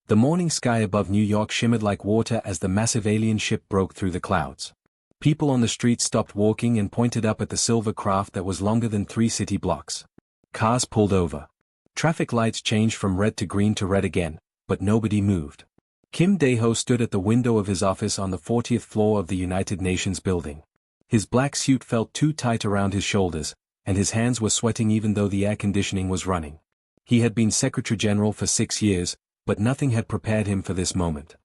The morning sky above New York shimmered like water as the massive alien ship broke through the clouds. People on the street stopped walking and pointed up at the silver craft that was longer than 3 city blocks. Cars pulled over. Traffic lights changed from red to green to red again, but nobody moved. Kim Dae-ho stood at the window of his office on the 40th floor of the United Nations building. His black suit felt too tight around his shoulders, and his hands were sweating even though the air conditioning was running. He had been Secretary General for 6 years, but nothing had prepared him for this moment.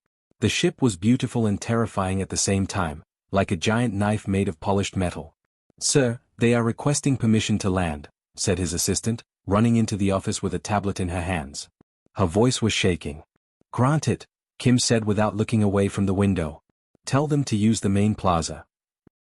The ship was beautiful and terrifying at the same time, like a giant knife made of polished metal. "Sir, they are requesting permission to land," said his assistant, running into the office with a tablet in her hands. Her voice was shaking. "Grant it," Kim said without looking away from the window. "Tell them to use the main plaza."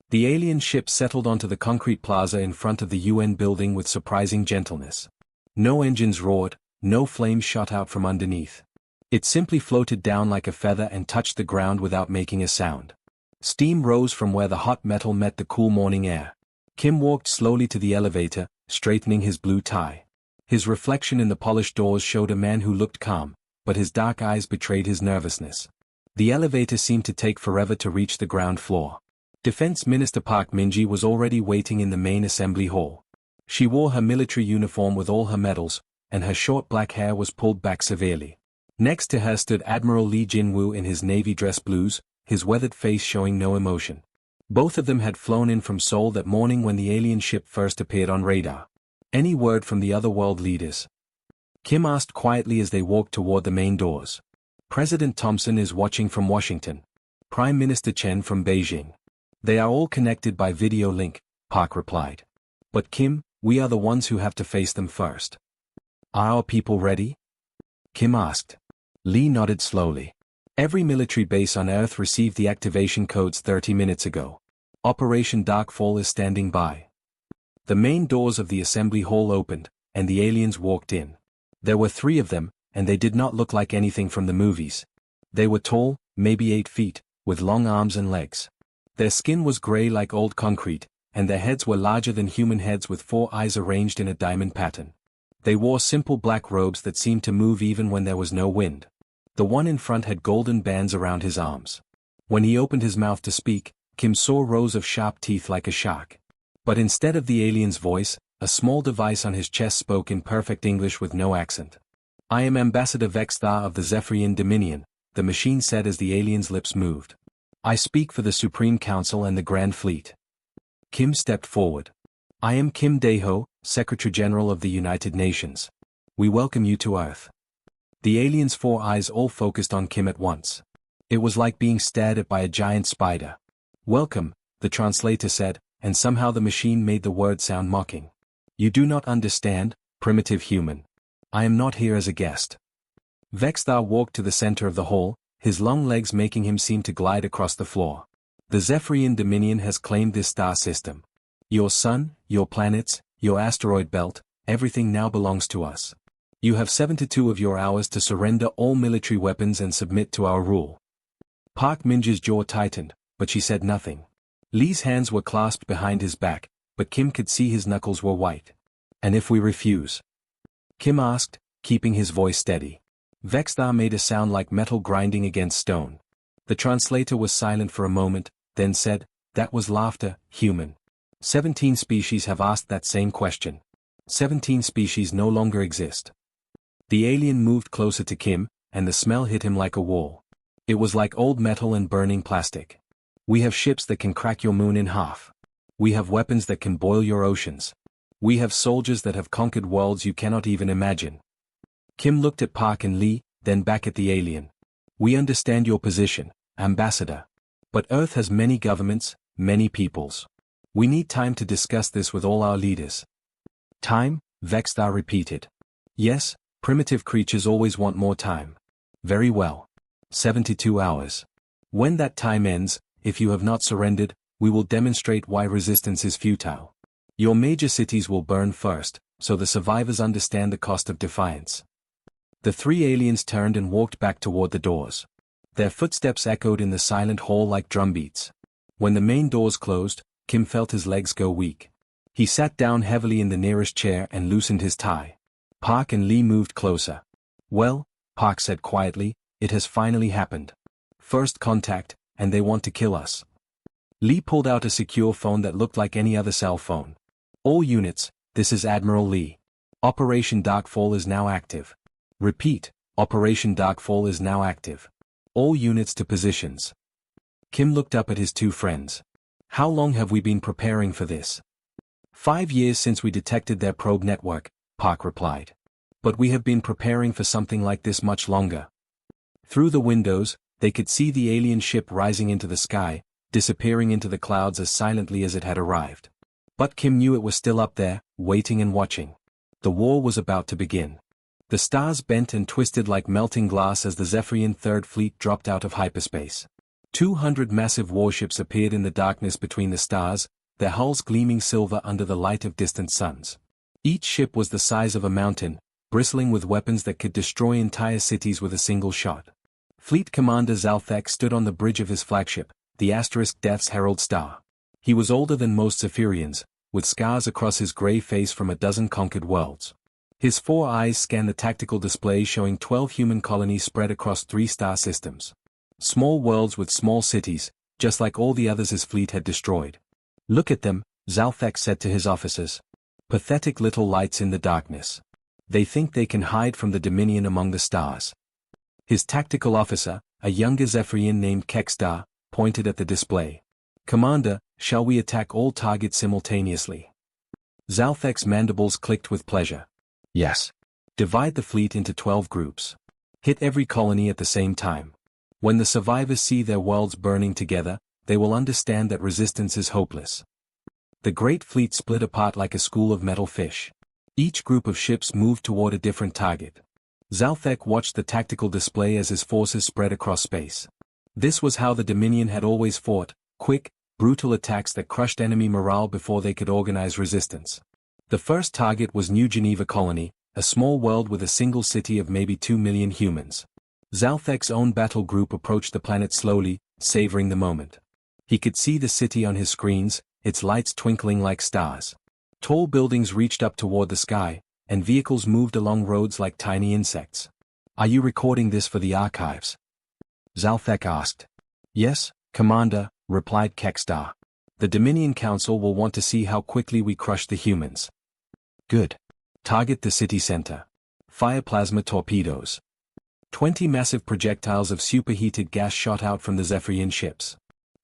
The alien ship settled onto the concrete plaza in front of the UN building with surprising gentleness. No engines roared, no flames shot out from underneath. It simply floated down like a feather and touched the ground without making a sound. Steam rose from where the hot metal met the cool morning air. Kim walked slowly to the elevator, straightening his blue tie. His reflection in the polished doors showed a man who looked calm, but his dark eyes betrayed his nervousness. The elevator seemed to take forever to reach the ground floor. Defense Minister Park Min-ji was already waiting in the main assembly hall. She wore her military uniform with all her medals, and her short black hair was pulled back severely. Next to her stood Admiral Lee Jin-woo in his navy dress blues, his weathered face showing no emotion. Both of them had flown in from Seoul that morning when the alien ship first appeared on radar. "Any word from the other world leaders?" Kim asked quietly as they walked toward the main doors. "President Thompson is watching from Washington. Prime Minister Chen from Beijing. They are all connected by video link," Park replied. "But Kim, we are the ones who have to face them first." "Are our people ready?" Kim asked. Lee nodded slowly. "Every military base on Earth received the activation codes 30 minutes ago. Operation Darkfall is standing by." The main doors of the assembly hall opened, and the aliens walked in. There were 3 of them, and they did not look like anything from the movies. They were tall, maybe 8 feet, with long arms and legs. Their skin was gray like old concrete, and their heads were larger than human heads with 4 eyes arranged in a diamond pattern. They wore simple black robes that seemed to move even when there was no wind. The one in front had golden bands around his arms. When he opened his mouth to speak, Kim saw rows of sharp teeth like a shark. But instead of the alien's voice, a small device on his chest spoke in perfect English with no accent. "I am Ambassador Vexthar of the Zephyrian Dominion," the machine said as the alien's lips moved. "I speak for the Supreme Council and the Grand Fleet." Kim stepped forward. "I am Kim Dae-ho, Secretary General of the United Nations. We welcome you to Earth." The alien's 4 eyes all focused on Kim at once. It was like being stared at by a giant spider. "Welcome," the translator said, and somehow the machine made the word sound mocking. "You do not understand, primitive human. I am not here as a guest." Vexthar walked to the center of the hall, his long legs making him seem to glide across the floor. "The Zephyrian Dominion has claimed this star system. Your sun, your planets, your asteroid belt, everything now belongs to us. You have 72 of your hours to surrender all military weapons and submit to our rule." Park Min-ji's jaw tightened, but she said nothing. Lee's hands were clasped behind his back, but Kim could see his knuckles were white. "And if we refuse?" Kim asked, keeping his voice steady. Vexthar made a sound like metal grinding against stone. The translator was silent for a moment, then said, "That was laughter, human. 17 species have asked that same question. 17 species no longer exist." The alien moved closer to Kim, and the smell hit him like a wall. It was like old metal and burning plastic. "We have ships that can crack your moon in half. We have weapons that can boil your oceans. We have soldiers that have conquered worlds you cannot even imagine." Kim looked at Park and Lee, then back at the alien. "We understand your position, Ambassador. But Earth has many governments, many peoples. We need time to discuss this with all our leaders." "Time?" Vexthar repeated. "Yes, primitive creatures always want more time." "Very well. 72 hours. When that time ends, if you have not surrendered, we will demonstrate why resistance is futile. Your major cities will burn first, so the survivors understand the cost of defiance." The 3 aliens turned and walked back toward the doors. Their footsteps echoed in the silent hall like drumbeats. When the main doors closed, Kim felt his legs go weak. He sat down heavily in the nearest chair and loosened his tie. Park and Lee moved closer. "Well," Park said quietly, It has finally happened. First contact, and they want to kill us. Lee pulled out a secure phone that looked like any other cell phone. All units, this is Admiral Lee. Operation Darkfall is now active. Repeat, Operation Darkfall is now active. All units to positions. Kim looked up at his two friends. How long have we been preparing for this? 5 years since we detected their probe network, Park replied. But we have been preparing for something like this much longer. Through the windows, they could see the alien ship rising into the sky, disappearing into the clouds as silently as it had arrived. But Kim knew it was still up there, waiting and watching. The war was about to begin. The stars bent and twisted like melting glass as the Zephyrian Third Fleet dropped out of hyperspace. 200 massive warships appeared in the darkness between the stars, their hulls gleaming silver under the light of distant suns. Each ship was the size of a mountain, bristling with weapons that could destroy entire cities with a single shot. Fleet Commander Zalthek stood on the bridge of his flagship, the Death's Herald Star. He was older than most Zephyrians, with scars across his gray face from a dozen conquered worlds. His 4 eyes scanned the tactical display showing 12 human colonies spread across 3 star systems. Small worlds with small cities, just like all the others his fleet had destroyed. Look at them, Zalthek said to his officers. Pathetic little lights in the darkness. They think they can hide from the Dominion among the stars. His tactical officer, a younger Zephyrian named Kekstar, pointed at the display. Commander, shall we attack all targets simultaneously? Zalthek's mandibles clicked with pleasure. Yes. Divide the fleet into 12 groups. Hit every colony at the same time. When the survivors see their worlds burning together, they will understand that resistance is hopeless. The great fleet split apart like a school of metal fish. Each group of ships moved toward a different target. Zalthek watched the tactical display as his forces spread across space. This was how the Dominion had always fought, quick, brutal attacks that crushed enemy morale before they could organize resistance. The first target was New Geneva Colony, a small world with a single city of maybe 2 million humans. Zalthek's own battle group approached the planet slowly, savoring the moment. He could see the city on his screens, its lights twinkling like stars. Tall buildings reached up toward the sky, and vehicles moved along roads like tiny insects. Are you recording this for the archives? Zalthek asked. Yes, Commander, replied Kekstar. The Dominion Council will want to see how quickly we crush the humans. Good. Target the city center. Fire plasma torpedoes. 20 massive projectiles of superheated gas shot out from the Zephyrian ships.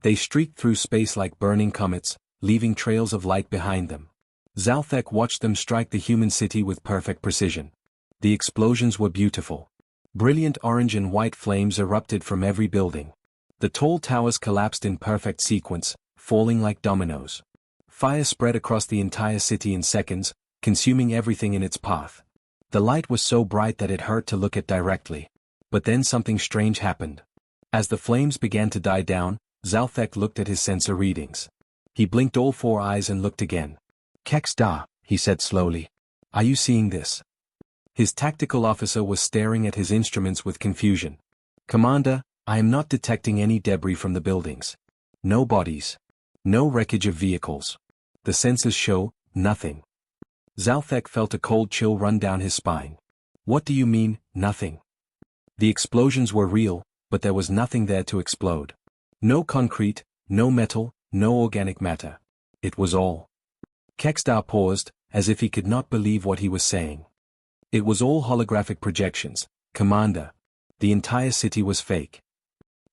They streaked through space like burning comets, leaving trails of light behind them. Zalthek watched them strike the human city with perfect precision. The explosions were beautiful. Brilliant orange and white flames erupted from every building. The tall towers collapsed in perfect sequence, falling like dominoes. Fire spread across the entire city in seconds, consuming everything in its path. The light was so bright that it hurt to look at directly. But then something strange happened. As the flames began to die down, Zalthek looked at his sensor readings. He blinked all 4 eyes and looked again. Kekstar, he said slowly. Are you seeing this? His tactical officer was staring at his instruments with confusion. Commander, I am not detecting any debris from the buildings. No bodies. No wreckage of vehicles. The sensors show nothing. Zalthek felt a cold chill run down his spine. What do you mean, nothing? The explosions were real, but there was nothing there to explode. No concrete, no metal, no organic matter. It was all. Kekstar paused, as if he could not believe what he was saying. It was all holographic projections, Commander. The entire city was fake.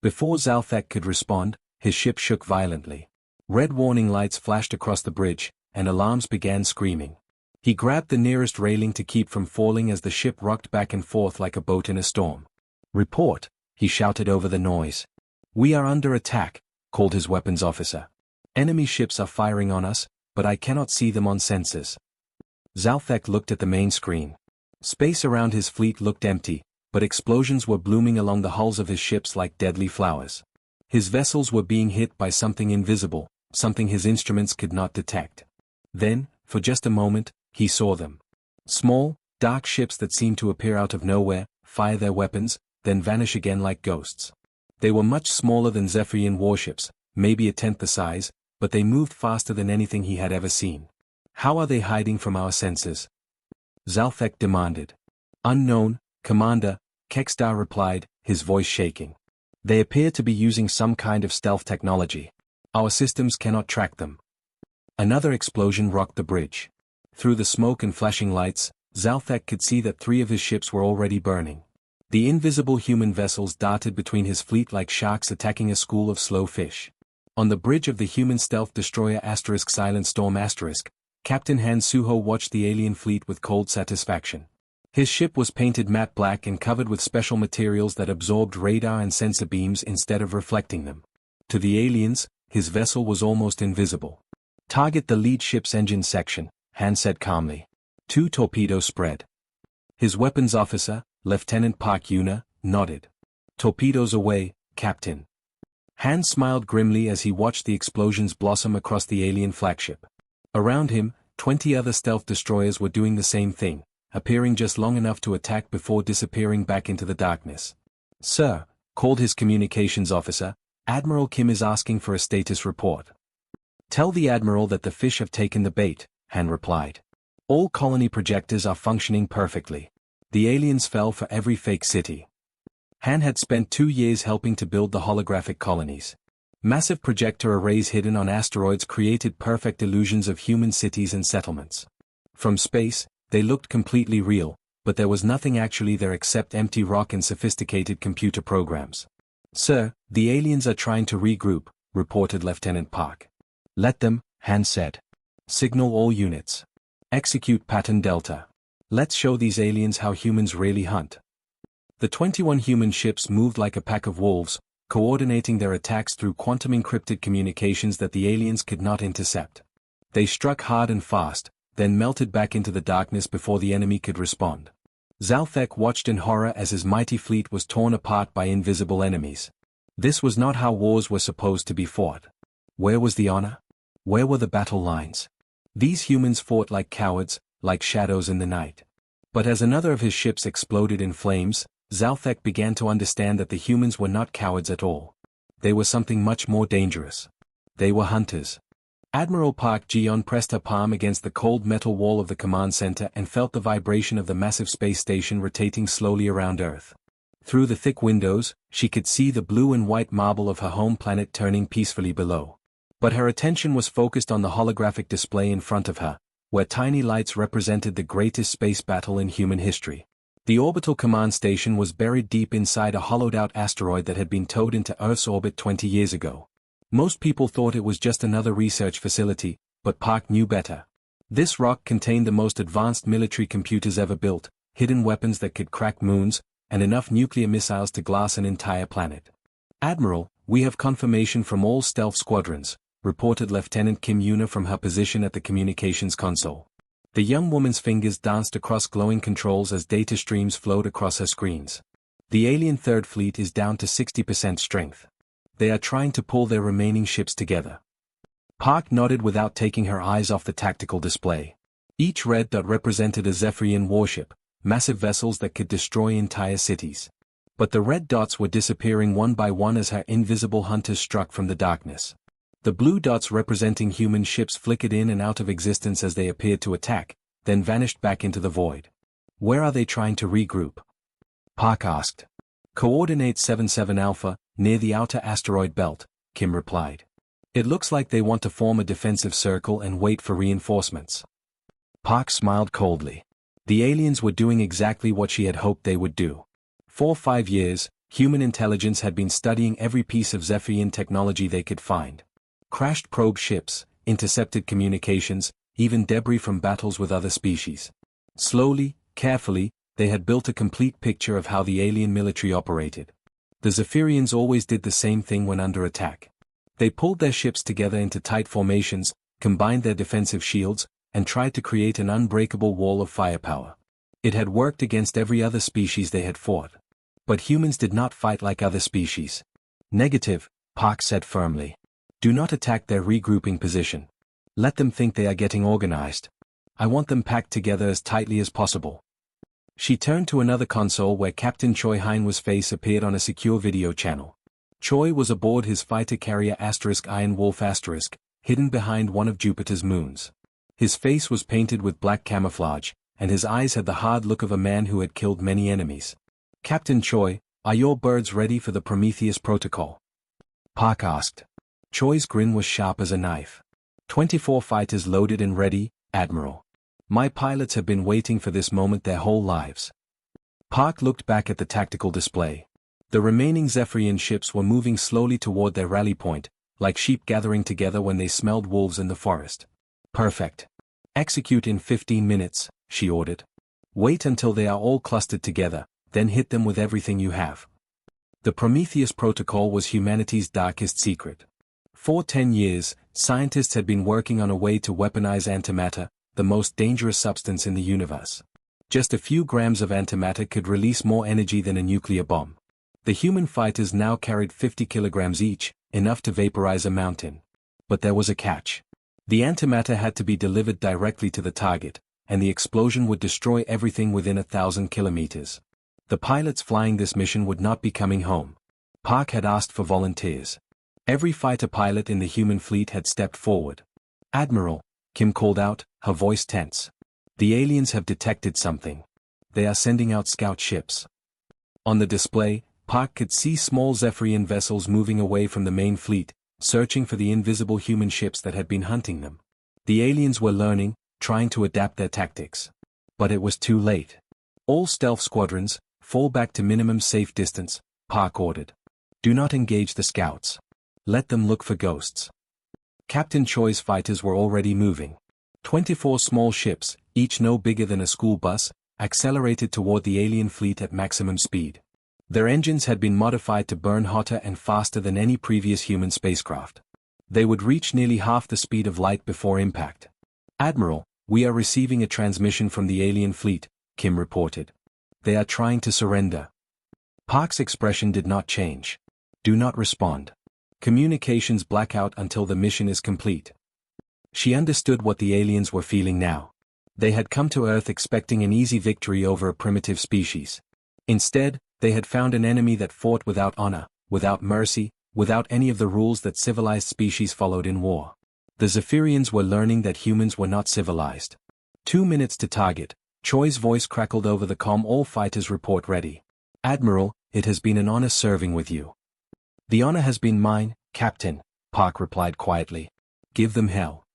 Before Zalthek could respond, his ship shook violently. Red warning lights flashed across the bridge, and alarms began screaming. He grabbed the nearest railing to keep from falling as the ship rocked back and forth like a boat in a storm. Report, he shouted over the noise. We are under attack, called his weapons officer. Enemy ships are firing on us, but I cannot see them on sensors. Zalthek looked at the main screen. Space around his fleet looked empty, but explosions were blooming along the hulls of his ships like deadly flowers. His vessels were being hit by something invisible, something his instruments could not detect. Then, for just a moment, he saw them. Small, dark ships that seemed to appear out of nowhere, fire their weapons, then vanish again like ghosts. They were much smaller than Zephyrian warships, maybe a tenth the size, but they moved faster than anything he had ever seen. How are they hiding from our sensors? Zalthek demanded. Unknown, Commander, Kekstar replied, his voice shaking. They appear to be using some kind of stealth technology. Our systems cannot track them. Another explosion rocked the bridge. Through the smoke and flashing lights, Zalthek could see that 3 of his ships were already burning. The invisible human vessels darted between his fleet like sharks attacking a school of slow fish. On the bridge of the human stealth destroyer Silent Storm Captain Han Suho watched the alien fleet with cold satisfaction. His ship was painted matte black and covered with special materials that absorbed radar and sensor beams instead of reflecting them. To the aliens, his vessel was almost invisible. "Target the lead ship's engine section," Han said calmly. 2 torpedoes spread. His weapons officer, Lieutenant Park Yuna, nodded. "Torpedoes away, Captain." Han smiled grimly as he watched the explosions blossom across the alien flagship. Around him, 20 other stealth destroyers were doing the same thing, appearing just long enough to attack before disappearing back into the darkness. "Sir," called his communications officer, "Admiral Kim is asking for a status report." "Tell the Admiral that the fish have taken the bait," Han replied. "All colony projectors are functioning perfectly. The aliens fell for every fake city." Han had spent 2 years helping to build the holographic colonies. Massive projector arrays hidden on asteroids created perfect illusions of human cities and settlements. From space, they looked completely real, but there was nothing actually there except empty rock and sophisticated computer programs. "Sir, the aliens are trying to regroup," reported Lieutenant Park. "Let them," Han said. "Signal all units. Execute Pattern Delta. Let's show these aliens how humans really hunt." The 21 human ships moved like a pack of wolves, coordinating their attacks through quantum-encrypted communications that the aliens could not intercept. They struck hard and fast, then melted back into the darkness before the enemy could respond. Zalthek watched in horror as his mighty fleet was torn apart by invisible enemies. This was not how wars were supposed to be fought. Where was the honor? Where were the battle lines? These humans fought like cowards, like shadows in the night. But as another of his ships exploded in flames, Zalthek began to understand that the humans were not cowards at all. They were something much more dangerous. They were hunters. Admiral Park Ji-yeon pressed her palm against the cold metal wall of the command center and felt the vibration of the massive space station rotating slowly around Earth. Through the thick windows, she could see the blue and white marble of her home planet turning peacefully below. But her attention was focused on the holographic display in front of her, where tiny lights represented the greatest space battle in human history. The orbital command station was buried deep inside a hollowed-out asteroid that had been towed into Earth's orbit 20 years ago. Most people thought it was just another research facility, but Park knew better. This rock contained the most advanced military computers ever built, hidden weapons that could crack moons, and enough nuclear missiles to glass an entire planet. "Admiral, we have confirmation from all stealth squadrons," reported Lieutenant Kim Yuna from her position at the communications console. The young woman's fingers danced across glowing controls as data streams flowed across her screens. "The alien Third Fleet is down to 60% strength. They are trying to pull their remaining ships together." Park nodded without taking her eyes off the tactical display. Each red dot represented a Zephyrian warship, massive vessels that could destroy entire cities. But the red dots were disappearing one by one as her invisible hunters struck from the darkness. The blue dots representing human ships flickered in and out of existence as they appeared to attack, then vanished back into the void. "Where are they trying to regroup?" Park asked. "Coordinate 77 Alpha, near the outer asteroid belt," Kim replied. "It looks like they want to form a defensive circle and wait for reinforcements." Park smiled coldly. The aliens were doing exactly what she had hoped they would do. For 5 years, human intelligence had been studying every piece of Zephyrian technology they could find. Crashed probe ships, intercepted communications, even debris from battles with other species. Slowly, carefully, they had built a complete picture of how the alien military operated. The Zephyrians always did the same thing when under attack. They pulled their ships together into tight formations, combined their defensive shields, and tried to create an unbreakable wall of firepower. It had worked against every other species they had fought. But humans did not fight like other species. "Negative," Park said firmly. "Do not attack their regrouping position. Let them think they are getting organized. I want them packed together as tightly as possible." She turned to another console where Captain Choi Heinwa's face appeared on a secure video channel. Choi was aboard his fighter carrier Iron Wolf hidden behind one of Jupiter's moons. His face was painted with black camouflage, and his eyes had the hard look of a man who had killed many enemies. "Captain Choi, Are your birds ready for the Prometheus Protocol? Park asked. Choi's grin was sharp as a knife. 24 fighters loaded and ready, Admiral. My pilots have been waiting for this moment their whole lives. Park looked back at the tactical display. The remaining Zephyrian ships were moving slowly toward their rally point, like sheep gathering together when they smelled wolves in the forest. Perfect. Execute in 15 minutes, she ordered. Wait until they are all clustered together, then hit them with everything you have. The Prometheus Protocol was humanity's darkest secret. For 10 years, scientists had been working on a way to weaponize antimatter, the most dangerous substance in the universe. Just a few grams of antimatter could release more energy than a nuclear bomb. The human fighters now carried 50 kilograms each, enough to vaporize a mountain. But there was a catch. The antimatter had to be delivered directly to the target, and the explosion would destroy everything within 1,000 kilometers. The pilots flying this mission would not be coming home. Park had asked for volunteers. Every fighter pilot in the human fleet had stepped forward. Admiral, Kim called out, her voice tense. The aliens have detected something. They are sending out scout ships. On the display, Park could see small Zephyrian vessels moving away from the main fleet, searching for the invisible human ships that had been hunting them. The aliens were learning, trying to adapt their tactics. But it was too late. All stealth squadrons, fall back to minimum safe distance, Park ordered. Do not engage the scouts. Let them look for ghosts. Captain Choi's fighters were already moving. 24 small ships, each no bigger than a school bus, accelerated toward the alien fleet at maximum speed. Their engines had been modified to burn hotter and faster than any previous human spacecraft. They would reach nearly half the speed of light before impact. Admiral, we are receiving a transmission from the alien fleet, Kim reported. They are trying to surrender. Park's expression did not change. Do not respond. Communications blackout until the mission is complete. She understood what the aliens were feeling now. They had come to Earth expecting an easy victory over a primitive species. Instead, they had found an enemy that fought without honor, without mercy, without any of the rules that civilized species followed in war. The Zephyrians were learning that humans were not civilized. 2 minutes to target. Choi's voice crackled over the comm. All fighters report ready. Admiral, it has been an honor serving with you. The honor has been mine, Captain, Park replied quietly. Give them hell.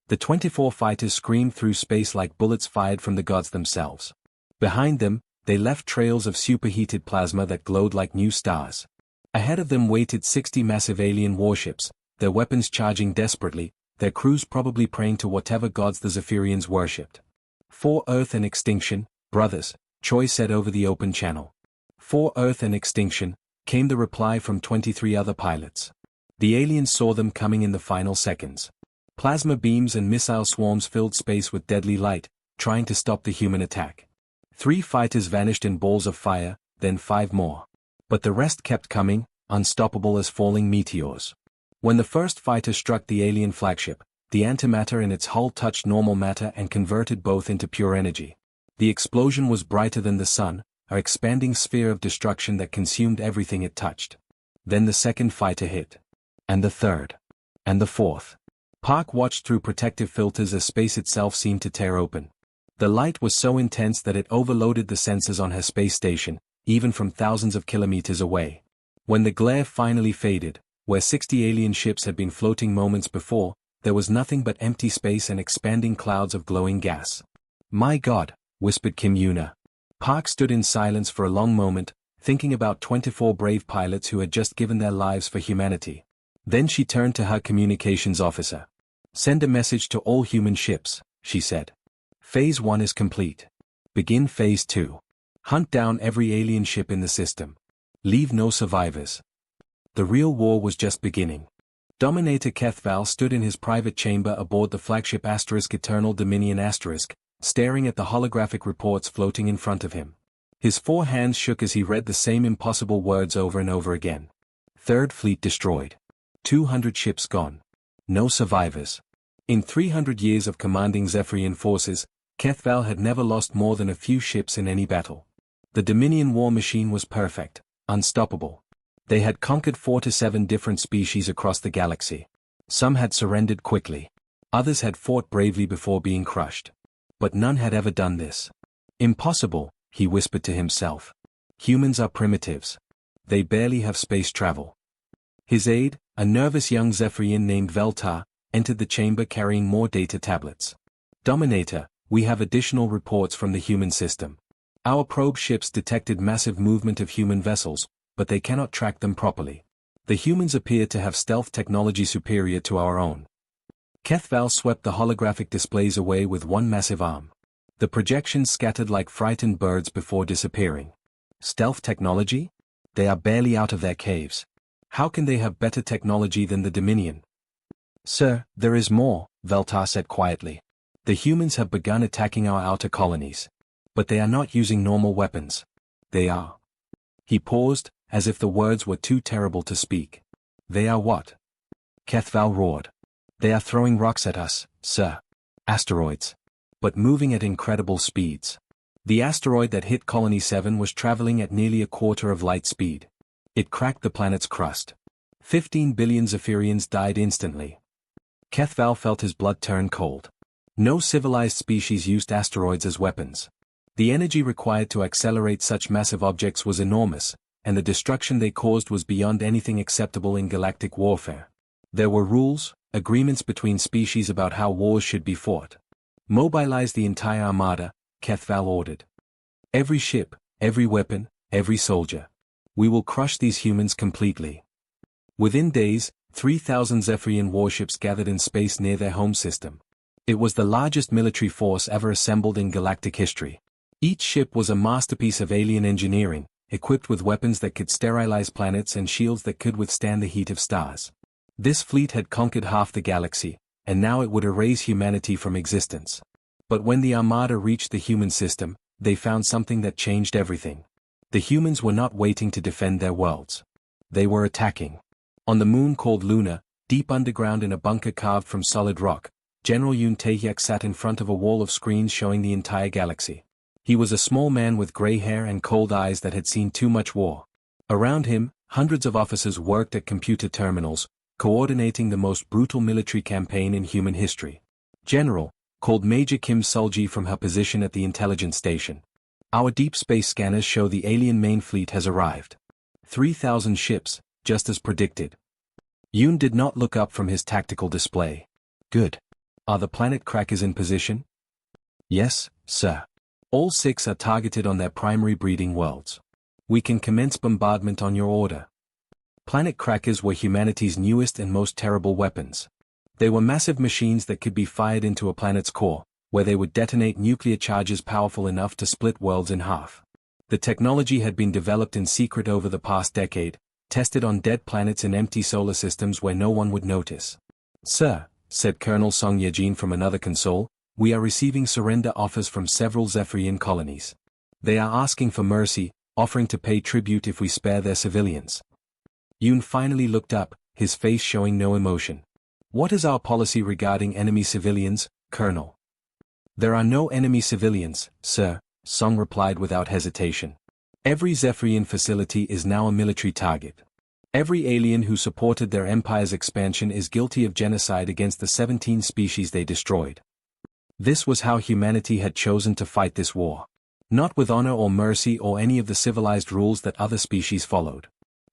The 24 fighters screamed through space like bullets fired from the gods themselves. Behind them, they left trails of superheated plasma that glowed like new stars. Ahead of them waited 60 massive alien warships, their weapons charging desperately, their crews probably praying to whatever gods the Zephyrians worshipped. For Earth and Extinction, brothers, Choi said over the open channel. For Earth and Extinction, came the reply from 23 other pilots. The aliens saw them coming in the final seconds. Plasma beams and missile swarms filled space with deadly light, trying to stop the human attack. 3 fighters vanished in balls of fire, then 5 more. But the rest kept coming, unstoppable as falling meteors. When the first fighter struck the alien flagship, the antimatter in its hull touched normal matter and converted both into pure energy. The explosion was brighter than the sun, an expanding sphere of destruction that consumed everything it touched. Then the second fighter hit. And the third. And the fourth. Park watched through protective filters as space itself seemed to tear open. The light was so intense that it overloaded the sensors on her space station, even from thousands of kilometers away. When the glare finally faded, where 60 alien ships had been floating moments before, there was nothing but empty space and expanding clouds of glowing gas. My God, whispered Kim Yuna. Park stood in silence for a long moment, thinking about 24 brave pilots who had just given their lives for humanity. Then she turned to her communications officer. Send a message to all human ships, she said. Phase 1 is complete. Begin Phase 2. Hunt down every alien ship in the system. Leave no survivors. The real war was just beginning. Dominator Kethval stood in his private chamber aboard the flagship Eternal Dominion *, staring at the holographic reports floating in front of him. His 4 hands shook as he read the same impossible words over and over again. Third Fleet destroyed. 200 ships gone. No survivors. In 300 years of commanding Zephyrian forces, Kethval had never lost more than a few ships in any battle. The Dominion war machine was perfect, unstoppable. They had conquered 4 to 7 different species across the galaxy. Some had surrendered quickly. Others had fought bravely before being crushed. But none had ever done this. Impossible, he whispered to himself. Humans are primitives. They barely have space travel. His aide, a nervous young Zephyrian named Veltar, entered the chamber carrying more data tablets. Dominator, we have additional reports from the human system. Our probe ships detected massive movement of human vessels, but they cannot track them properly. The humans appear to have stealth technology superior to our own. Kethval swept the holographic displays away with one massive arm. The projections scattered like frightened birds before disappearing. Stealth technology? They are barely out of their caves. How can they have better technology than the Dominion? Sir, there is more, Veltar said quietly. The humans have begun attacking our outer colonies. But they are not using normal weapons. They are. He paused, as if the words were too terrible to speak. They are what? Kethval roared. They are throwing rocks at us, sir. Asteroids. But moving at incredible speeds. The asteroid that hit Colony 7 was traveling at nearly a quarter of light speed. It cracked the planet's crust. 15 billion Zephyrians died instantly. Kethval felt his blood turn cold. No civilized species used asteroids as weapons. The energy required to accelerate such massive objects was enormous, and the destruction they caused was beyond anything acceptable in galactic warfare. There were rules, agreements between species about how wars should be fought. Mobilize the entire armada, Kethval ordered. Every ship, every weapon, every soldier. We will crush these humans completely. Within days, 3,000 Zephyrian warships gathered in space near their home system. It was the largest military force ever assembled in galactic history. Each ship was a masterpiece of alien engineering, equipped with weapons that could sterilize planets and shields that could withstand the heat of stars. This fleet had conquered half the galaxy, and now it would erase humanity from existence. But when the Armada reached the human system, they found something that changed everything. The humans were not waiting to defend their worlds. They were attacking. On the moon called Luna, deep underground in a bunker carved from solid rock, General Yoon Taehyuk sat in front of a wall of screens showing the entire galaxy. He was a small man with gray hair and cold eyes that had seen too much war. Around him, hundreds of officers worked at computer terminals, coordinating the most brutal military campaign in human history. General, called Major Kim Sulji from her position at the intelligence station. Our deep space scanners show the alien main fleet has arrived. 3,000 ships, just as predicted. Yoon did not look up from his tactical display. Good. Are the planet crackers in position? Yes, sir. All 6 are targeted on their primary breeding worlds. We can commence bombardment on your order. Planet crackers were humanity's newest and most terrible weapons. They were massive machines that could be fired into a planet's core, where they would detonate nuclear charges powerful enough to split worlds in half. The technology had been developed in secret over the past decade, tested on dead planets in empty solar systems where no one would notice. Sir, said Colonel Song Yejin from another console, we are receiving surrender offers from several Zephyrian colonies. They are asking for mercy, offering to pay tribute if we spare their civilians. Yoon finally looked up, his face showing no emotion. What is our policy regarding enemy civilians, Colonel? There are no enemy civilians, sir, Song replied without hesitation. Every Zephyrian facility is now a military target. Every alien who supported their empire's expansion is guilty of genocide against the 17 species they destroyed. This was how humanity had chosen to fight this war. Not with honor or mercy or any of the civilized rules that other species followed.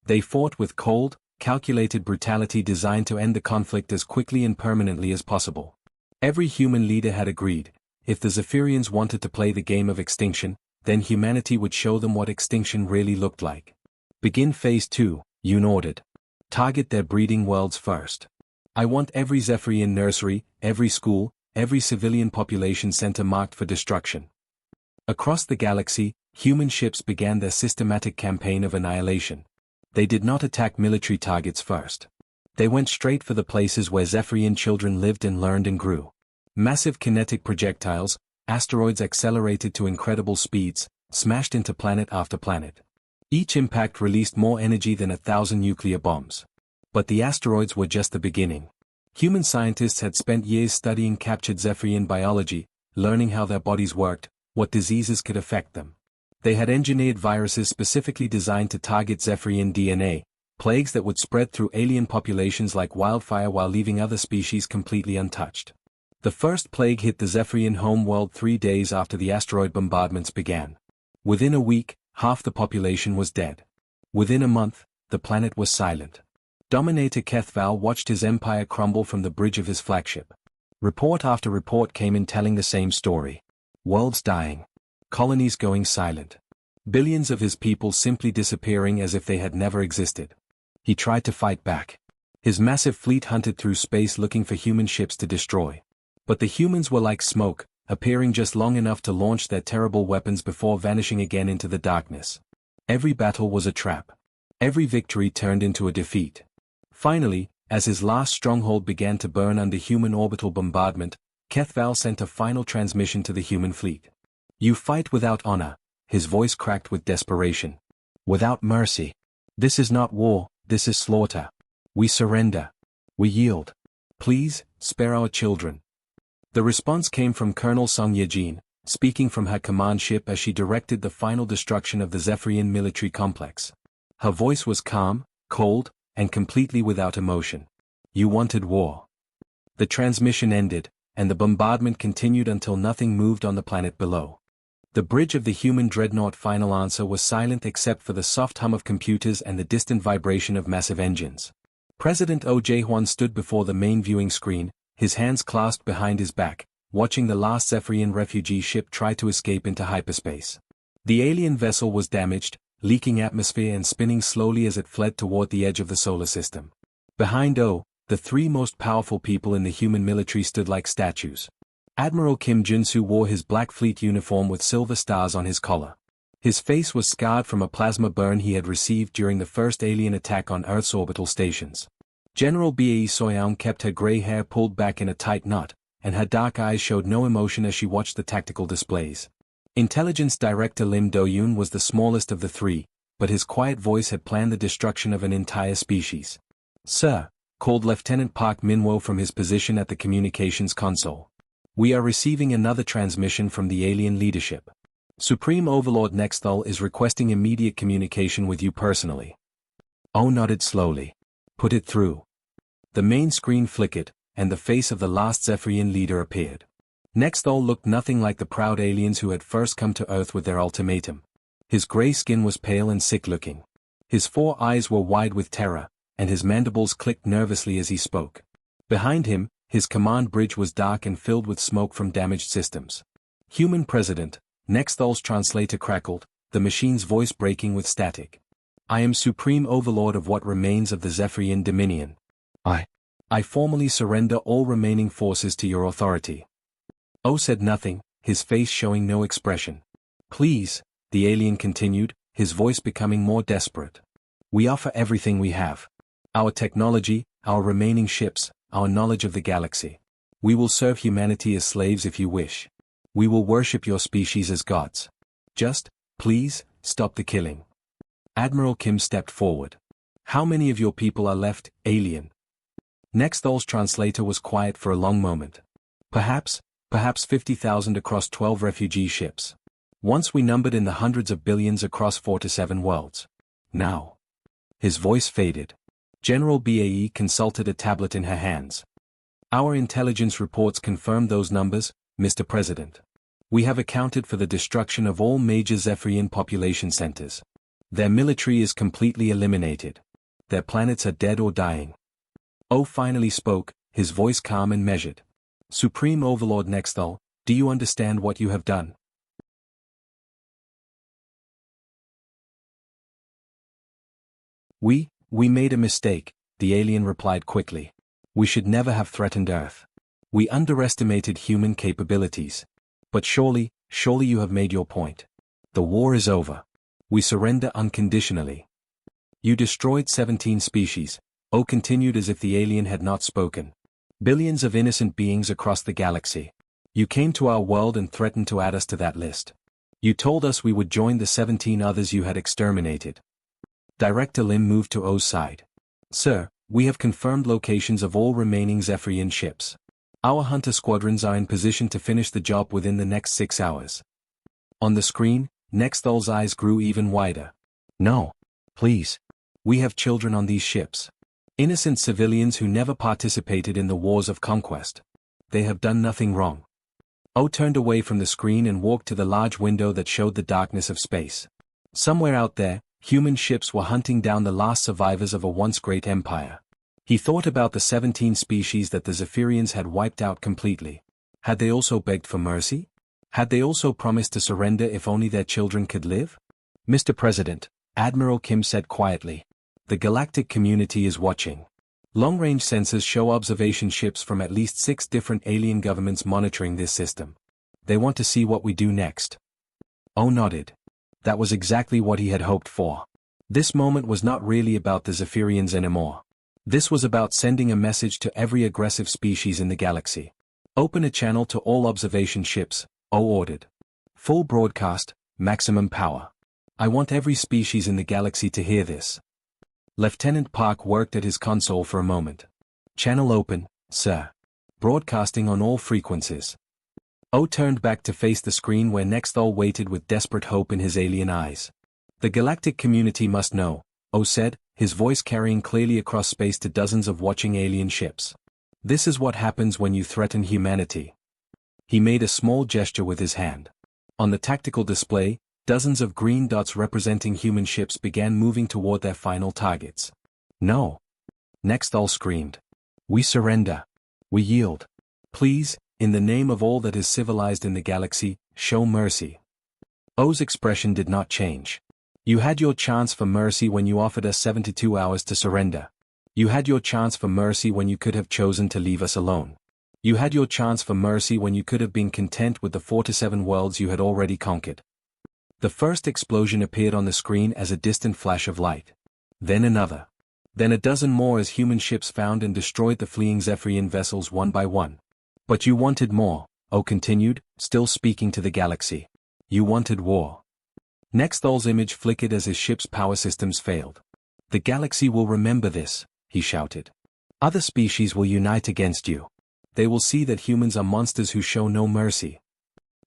They fought with cold, calculated brutality designed to end the conflict as quickly and permanently as possible. Every human leader had agreed, if the Zephyrians wanted to play the game of extinction, then humanity would show them what extinction really looked like. Begin Phase 2, Yoon ordered. Target their breeding worlds first. I want every Zephyrian nursery, every school, every civilian population center marked for destruction. Across the galaxy, human ships began their systematic campaign of annihilation. They did not attack military targets first. They went straight for the places where Zephyrian children lived and learned and grew. Massive kinetic projectiles, asteroids accelerated to incredible speeds, smashed into planet after planet. Each impact released more energy than 1,000 nuclear bombs. But the asteroids were just the beginning. Human scientists had spent years studying captured Zephyrian biology, learning how their bodies worked, what diseases could affect them. They had engineered viruses specifically designed to target Zephyrian DNA, plagues that would spread through alien populations like wildfire while leaving other species completely untouched. The first plague hit the Zephyrian home world 3 days after the asteroid bombardments began. Within a week, half the population was dead. Within a month, the planet was silent. Dominator Kethval watched his empire crumble from the bridge of his flagship. Report after report came in telling the same story. Worlds dying. Colonies going silent. Billions of his people simply disappearing as if they had never existed. He tried to fight back. His massive fleet hunted through space looking for human ships to destroy. But the humans were like smoke, appearing just long enough to launch their terrible weapons before vanishing again into the darkness. Every battle was a trap. Every victory turned into a defeat. Finally, as his last stronghold began to burn under human orbital bombardment, Kethval sent a final transmission to the human fleet. You fight without honor, his voice cracked with desperation. Without mercy. This is not war, this is slaughter. We surrender. We yield. Please, spare our children. The response came from Colonel Song Yejin, speaking from her command ship as she directed the final destruction of the Zephyrian military complex. Her voice was calm, cold, and completely without emotion. You wanted war. The transmission ended, and the bombardment continued until nothing moved on the planet below. The bridge of the human dreadnought final answer was silent except for the soft hum of computers and the distant vibration of massive engines. President Oh Jae-hwan stood before the main viewing screen, his hands clasped behind his back, watching the last Zephyrian refugee ship try to escape into hyperspace. The alien vessel was damaged, leaking atmosphere and spinning slowly as it fled toward the edge of the solar system. Behind Oh, the three most powerful people in the human military stood like statues. Admiral Kim Jin-soo wore his Black Fleet uniform with silver stars on his collar. His face was scarred from a plasma burn he had received during the first alien attack on Earth's orbital stations. General Bae Soyoung kept her gray hair pulled back in a tight knot, and her dark eyes showed no emotion as she watched the tactical displays. Intelligence Director Lim Do-yoon was the smallest of the three, but his quiet voice had planned the destruction of an entire species. "Sir," called Lieutenant Park Min-wo from his position at the communications console. "We are receiving another transmission from the alien leadership. Supreme Overlord Nexthal is requesting immediate communication with you personally." Oh nodded slowly. "Put it through." The main screen flickered, and the face of the last Zephyrian leader appeared. Nexthal looked nothing like the proud aliens who had first come to Earth with their ultimatum. His gray skin was pale and sick-looking. His 4 eyes were wide with terror, and his mandibles clicked nervously as he spoke. Behind him, his command bridge was dark and filled with smoke from damaged systems. "Human President," Nexthal's translator crackled, the machine's voice breaking with static. "I am Supreme Overlord of what remains of the Zephyrian Dominion. I formally surrender all remaining forces to your authority." Oh said nothing, his face showing no expression. "Please," the alien continued, his voice becoming more desperate. "We offer everything we have. Our technology, our remaining ships, our knowledge of the galaxy. We will serve humanity as slaves if you wish. We will worship your species as gods. Just, please, stop the killing." Admiral Kim stepped forward. "How many of your people are left, alien?" Nexthal's translator was quiet for a long moment. Perhaps 50,000 across 12 refugee ships. Once we numbered in the hundreds of billions across 4 to 7 worlds. Now." His voice faded. General Bae consulted a tablet in her hands. "Our intelligence reports confirm those numbers, Mr. President. We have accounted for the destruction of all major Zephyrian population centers. Their military is completely eliminated. Their planets are dead or dying." Oh finally spoke, his voice calm and measured. "Supreme Overlord Nexthal, do you understand what you have done?" We made a mistake," the alien replied quickly. "We should never have threatened Earth. We underestimated human capabilities. But surely you have made your point. The war is over. We surrender unconditionally." "You destroyed 17 species," Oh continued as if the alien had not spoken. "Billions of innocent beings across the galaxy. You came to our world and threatened to add us to that list. You told us we would join the 17 others you had exterminated." Director Lim moved to Oh's side. "Sir, we have confirmed locations of all remaining Zephyrian ships. Our hunter squadrons are in position to finish the job within the next 6 hours." On the screen, Nexthal's eyes grew even wider. "No. Please. We have children on these ships. Innocent civilians who never participated in the wars of conquest. They have done nothing wrong." Oh turned away from the screen and walked to the large window that showed the darkness of space. Somewhere out there, Human ships were hunting down the last survivors of a once great empire. He thought about the 17 species that the Zephyrians had wiped out completely. Had they also begged for mercy? Had they also promised to surrender if only their children could live? Mr. President, Admiral Kim said quietly. The galactic community is watching. Long-range sensors show observation ships from at least 6 different alien governments monitoring this system. They want to see what we do next. O nodded. That was exactly what he had hoped for. This moment was not really about the Zephyrians anymore. This was about sending a message to every aggressive species in the galaxy. Open a channel to all observation ships, O ordered. Full broadcast, maximum power. I want every species in the galaxy to hear this. Lieutenant Park worked at his console for a moment. Channel open, sir. Broadcasting on all frequencies. O turned back to face the screen where Nexthal waited with desperate hope in his alien eyes. The galactic community must know, O said, his voice carrying clearly across space to dozens of watching alien ships. This is what happens when you threaten humanity. He made a small gesture with his hand. On the tactical display, dozens of green dots representing human ships began moving toward their final targets. No. Nexthal screamed. We surrender. We yield. Please, in the name of all that is civilized in the galaxy, show mercy. O's expression did not change. You had your chance for mercy when you offered us 72 hours to surrender. You had your chance for mercy when you could have chosen to leave us alone. You had your chance for mercy when you could have been content with the 4 to 7 worlds you had already conquered. The first explosion appeared on the screen as a distant flash of light. Then another. Then a dozen more as human ships found and destroyed the fleeing Zephyrian vessels one by one. But you wanted more, O continued, still speaking to the galaxy. You wanted war. Nexthal's image flickered as his ship's power systems failed. The galaxy will remember this, he shouted. Other species will unite against you. They will see that humans are monsters who show no mercy.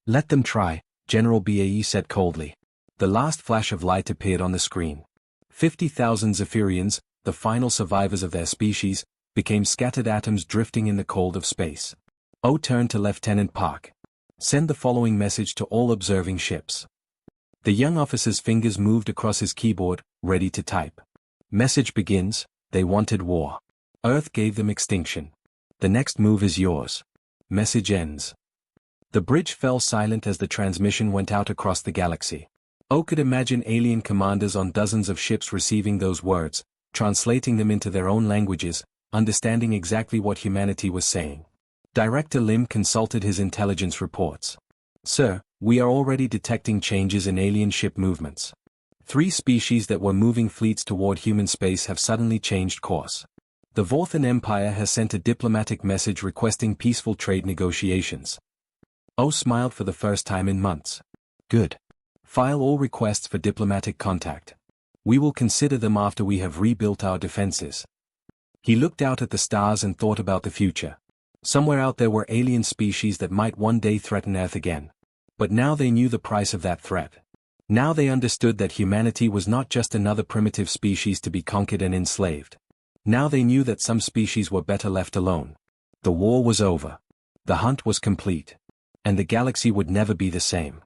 Let them try, General BAE said coldly. The last flash of light appeared on the screen. 50,000 Zephyrians, the final survivors of their species, became scattered atoms drifting in the cold of space. O turned to Lieutenant Park. Send the following message to all observing ships. The young officer's fingers moved across his keyboard, ready to type. Message begins, they wanted war. Earth gave them extinction. The next move is yours. Message ends. The bridge fell silent as the transmission went out across the galaxy. O could imagine alien commanders on dozens of ships receiving those words, translating them into their own languages, understanding exactly what humanity was saying. Director Lim consulted his intelligence reports. Sir, we are already detecting changes in alien ship movements. 3 species that were moving fleets toward human space have suddenly changed course. The Vorthan Empire has sent a diplomatic message requesting peaceful trade negotiations. O smiled for the first time in months. Good. File all requests for diplomatic contact. We will consider them after we have rebuilt our defenses. He looked out at the stars and thought about the future. Somewhere out there were alien species that might one day threaten Earth again. But now they knew the price of that threat. Now they understood that humanity was not just another primitive species to be conquered and enslaved. Now they knew that some species were better left alone. The war was over. The hunt was complete. And the galaxy would never be the same.